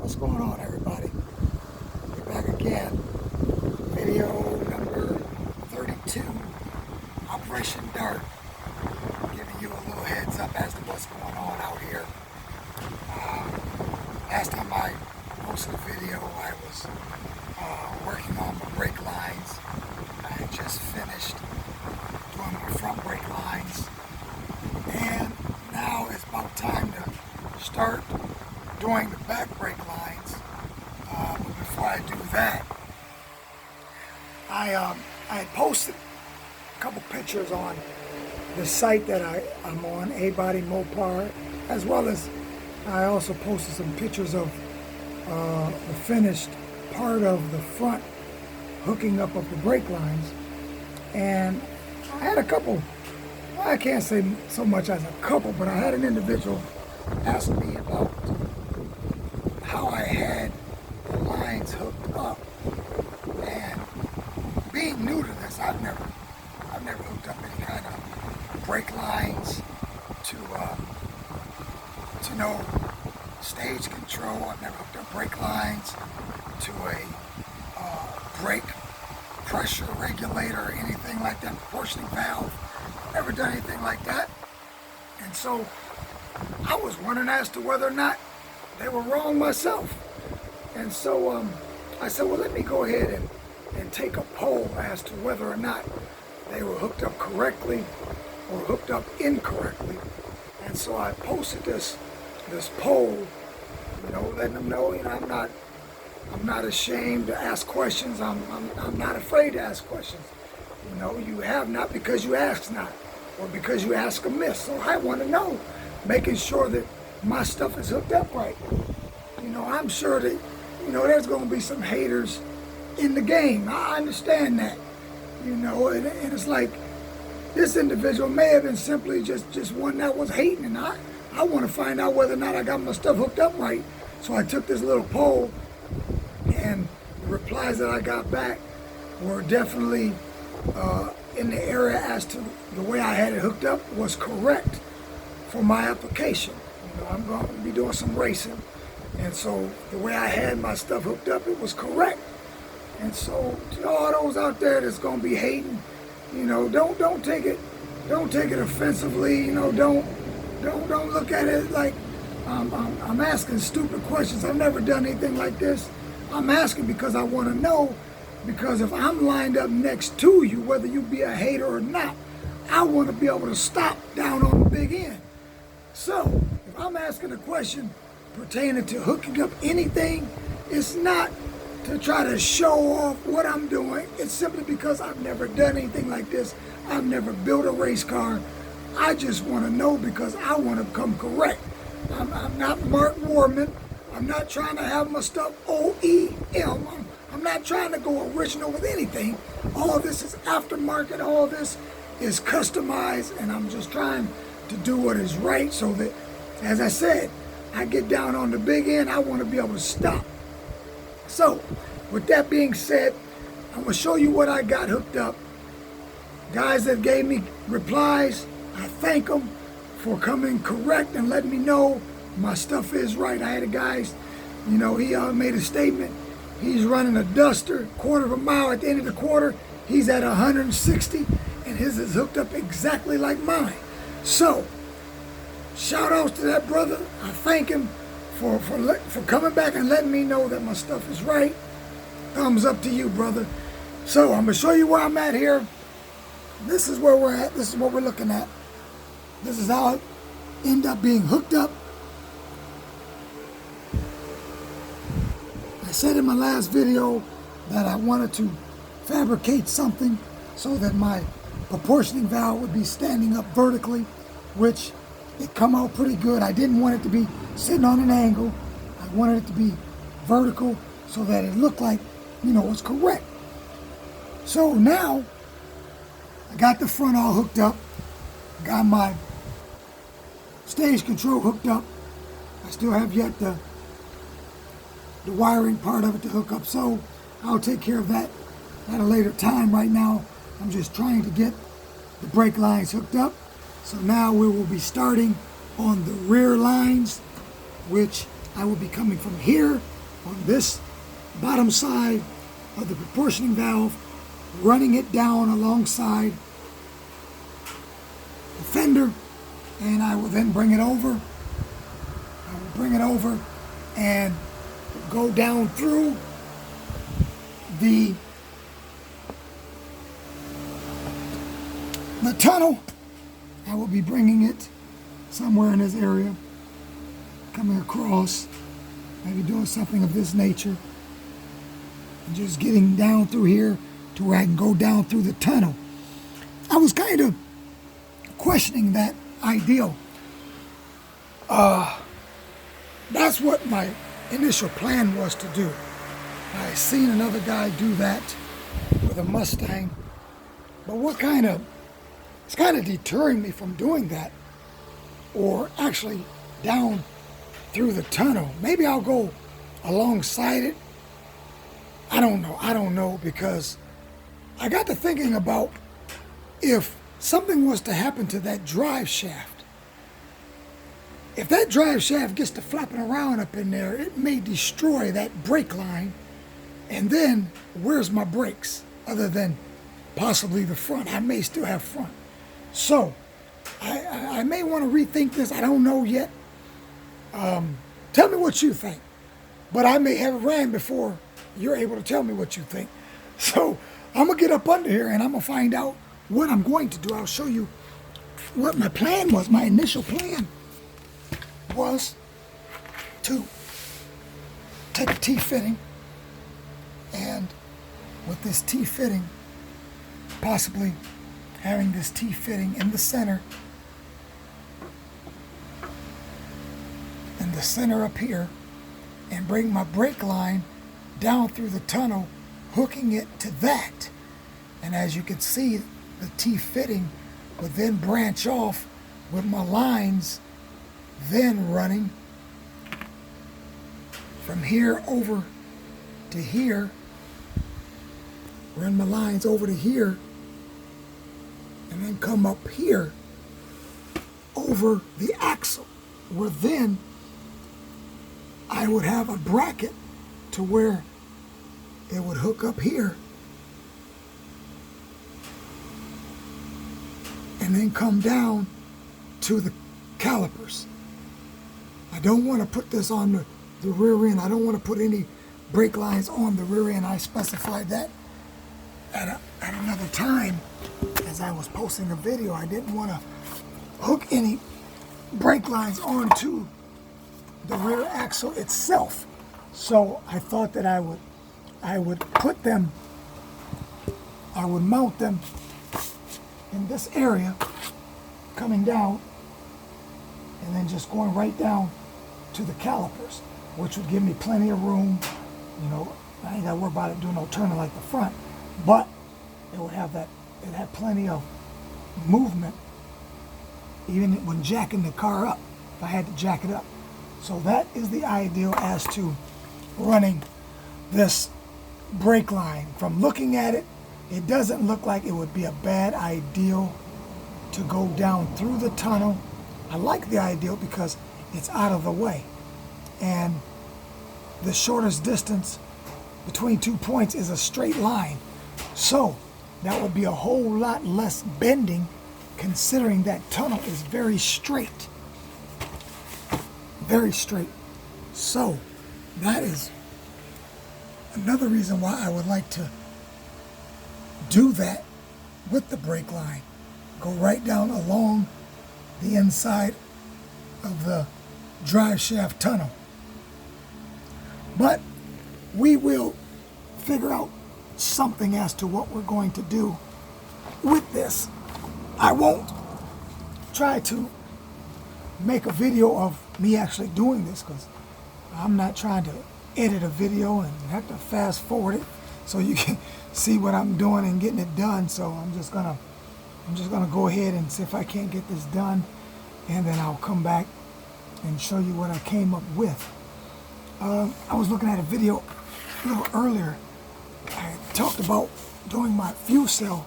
What's going on, everybody? We're back again. Video number 32, Operation Dart. Giving you a little heads up as to what's going on out here. Last time I posted a video, I was working on my brake lines. I had just finished doing my front brake lines. And now it's about time to start doing the back brake lines. But before I do that, I had posted a couple pictures on the site that I'm on, A-Body Mopar, as well as I also posted some pictures of the finished part of the front hooking up of the brake lines. And I had a couple, I can't say so much as a couple, but I had an individual ask me about how I had the lines hooked up. And being new to this, I've never hooked up any kind of brake lines to no stage control. I've never hooked up brake lines to a brake pressure regulator or anything like that, proportioning valve. Never done anything like that. And so I was wondering as to whether or not they were wrong myself. And so I said, well, let me go ahead and take a poll as to whether or not they were hooked up correctly or hooked up incorrectly. And so I posted this poll, letting them know, I'm not ashamed to ask questions. I'm not afraid to ask questions. You have not because you ask not, or because you ask amiss. So I want to know, making sure that my stuff is hooked up right. I'm sure that, there's going to be some haters in the game. I understand that, and it's like, this individual may have been simply just one that was hating, and I want to find out whether or not I got my stuff hooked up right. So I took this little poll, and the replies that I got back were definitely in the area as to the way I had it hooked up was correct for my application. I'm going to be doing some racing, and so the way I had my stuff hooked up, it was correct. And so to all those out there that's going to be hating, don't take it offensively. Don't look at it like I'm asking stupid questions. I've never done anything like this. I'm asking because I want to know, because if I'm lined up next to you, whether you be a hater or not, I want to be able to stop down on the big end. So if I'm asking a question pertaining to hooking up anything, it's not to try to show off what I'm doing. It's simply because I've never done anything like this. I've never built a race car. I just want to know because I want to come correct. I'm not Mark Warman. I'm not trying to have my stuff OEM. I'm not trying to go original with anything. All this is aftermarket. All this is customized, and I'm just trying to do what is right so that, as I said, I get down on the big end, I want to be able to stop. So, with that being said, I'm going to show you what I got hooked up. Guys that gave me replies, I thank them for coming correct and letting me know my stuff is right. I had a guy, he made a statement. He's running a Duster, quarter of a mile. At the end of the quarter, he's at 160, and his is hooked up exactly like mine. So, shout outs to that brother. I thank him for coming back and letting me know that my stuff is right. Thumbs up to you, brother. So, I'm going to show you where I'm at here. This is where we're at. This is what we're looking at. This is how it ended up being hooked up. I said in my last video that I wanted to fabricate something so that my proportioning valve would be standing up vertically, which it come out pretty good. I didn't want it to be sitting on an angle. I wanted it to be vertical so that it looked like, it's correct. So now, I got the front all hooked up. Got my stage control hooked up. I still have yet the wiring part of it to hook up, so I'll take care of that at a later time. Right now, I'm just trying to get the brake lines hooked up. So now we will be starting on the rear lines, which I will be coming from here on this bottom side of the proportioning valve, running it down alongside the fender, and I will then bring it over. I will bring it over and go down through the tunnel. I will be bringing it somewhere in this area, coming across, maybe doing something of this nature, and just getting down through here to where I can go down through the tunnel. I was kind of questioning that ideal. That's what my initial plan was to do. I seen another guy do that with a Mustang, but it's kind of deterring me from doing that, or actually down through the tunnel. Maybe I'll go alongside it. I don't know, because I got to thinking about if something was to happen to that drive shaft. If that drive shaft gets to flapping around up in there, it may destroy that brake line. And then, where's my brakes? Other than possibly the front. I may still have front. So, I may want to rethink this. I don't know yet. Tell me what you think. But I may have it ran before you're able to tell me what you think. So, I'm going to get up under here and I'm going to find out what I'm going to do. I'll show you what my plan was. My initial plan was to take a T-fitting, and with this T-fitting, possibly having this T-fitting in the center up here, and bring my brake line down through the tunnel, hooking it to that. And as you can see, the T-fitting would then branch off with my lines then running from here over to here, run my lines over to here, and then come up here over the axle, where then I would have a bracket to where it would hook up here and then come down to the calipers. I don't want to put this on the rear end. I don't want to put any brake lines on the rear end. I specified that at another time as I was posting a video. I didn't want to hook any brake lines onto the rear axle itself. So I thought that I would put them, I would mount them in this area, coming down, and then just going right down to the calipers, which would give me plenty of room. You know, I ain't got to worry about it doing no turning like the front, but it would have that, it had plenty of movement, even when jacking the car up, if I had to jack it up. So that is the ideal as to running this brake line. From looking at it, it doesn't look like it would be a bad ideal to go down through the tunnel. I like the ideal because it's out of the way. And the shortest distance between 2 points is a straight line. So that would be a whole lot less bending, considering that tunnel is very straight. Very straight. So that is another reason why I would like to do that with the brake line. Go right down along the inside of the drive shaft tunnel. But we will figure out something as to what we're going to do with this. I won't try to make a video of me actually doing this, because I'm not trying to edit a video and have to fast forward it so you can see what I'm doing and getting it done. So I'm just gonna go ahead and see if I can't get this done, and then I'll come back and show you what I came up with. I was looking at a video a little earlier. I talked about doing my fuel cell,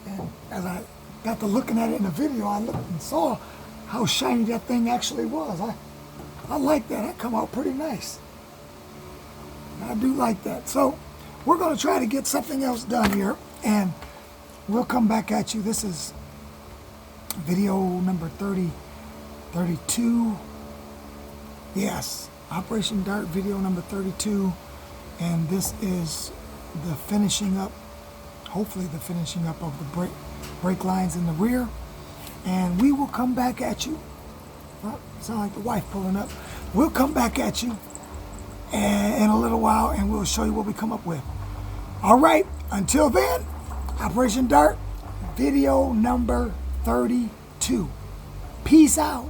and as I got to looking at it in the video, I looked and saw how shiny that thing actually was. I like that. That come out pretty nice. I do like that. So we're going to try to get something else done here, and we'll come back at you. This is video number 32. Yes, Operation Dart video number 32. And this is the finishing up, hopefully the finishing up of the brake lines in the rear. And we will come back at you. Well, sound like the wife pulling up. We'll come back at you in a little while, and we'll show you what we come up with. All right, until then, Operation Dart, video number 32. Peace out.